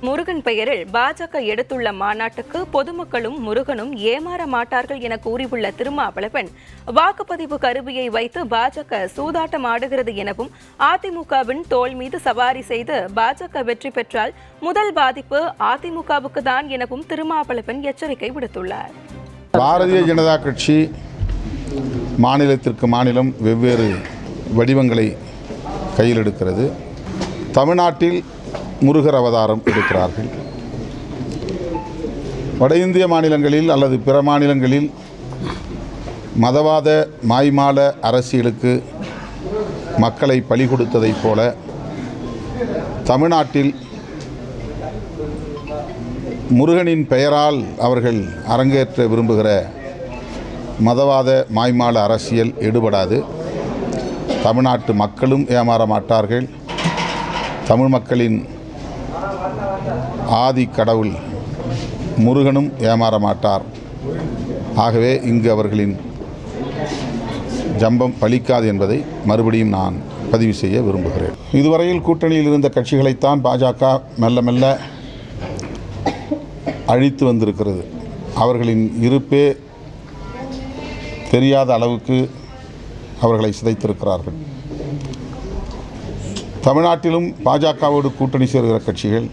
முருகன் பெயரில் பாஜக எடுத்துள்ள மாநாட்டுக்கு பொதுமக்களும் முருகனும் ஏமாற மாட்டார்கள் என கூறியுள்ள திருமாவளவன், வாக்குப்பதிவு கருவியை வைத்து பாஜக சூதாட்டம் ஆடுகிறது எனவும், அதிமுகவின் தோள் மீது சவாரி செய்து பாஜக வெற்றி பெற்றால் முதல் பாதிப்பு அதிமுகவுக்கு தான் எனவும் திருமாவளவன் எச்சரிக்கை விடுத்துள்ளார். பாரதிய ஜனதா கட்சி மாநிலத்திற்கு மாநிலம் வெவ்வேறு வடிவங்களை கையில் எடுக்கிறது. தமிழ்நாட்டில் முருகர் அவதாரம் எடுக்கிறார்கள். வட இந்திய மாநிலங்களில் அல்லது பிற மாநிலங்களில் மதவாத மாய்மால அரசியலுக்கு மக்களை பலி கொடுத்ததைப் போல தமிழ்நாட்டில் முருகனின் பெயரால் அவர்கள் அரங்கேற்ற விரும்புகிற மதவாத மாய்மால அரசியல் எடுபடாது. தமிழ்நாட்டு மக்களும் ஏமாற மாட்டார்கள். தமிழ் மக்களின் ஆதி கடவுள் முருகனும் ஏமாற மாட்டார். ஆகவே இங்கு அவர்களின் ஜம்பம் பலிக்காது என்பதை மறுபடியும் நான் பதிவு செய்ய விரும்புகிறேன். இதுவரையில் கூட்டணியில் இருந்த கட்சிகளைத்தான் பாஜக மெல்ல மெல்ல அழித்து வந்திருக்கிறது. அவர்களின் இருப்பே தெரியாத அளவுக்கு அவர்களை சிதைத்திருக்கிறார்கள். தமிழ்நாட்டிலும் பாஜகவோடு கூட்டணி சேர்கிற கட்சிகள்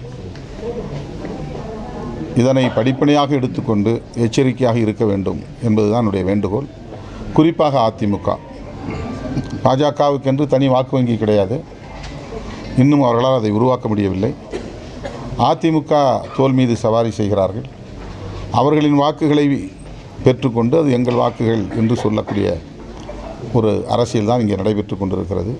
இதனை படிப்பனையாக எடுத்துக்கொண்டு எச்சரிக்கையாக இருக்க வேண்டும் என்பதுதான் என்னுடைய வேண்டுகோள். குறிப்பாக அதிமுக, பாஜகவுக்கென்று தனி வாக்கு வங்கி கிடையாது. இன்னும் அவர்களால் அதை உருவாக்க முடியவில்லை. அதிமுக தோள் மீது சவாரி செய்கிறார்கள். அவர்களின் வாக்குகளை பெற்றுக்கொண்டு அது எங்கள் வாக்குகள் என்று சொல்லக்கூடிய ஒரு அரசியல் தான் இங்கே நடைபெற்று கொண்டிருக்கிறது.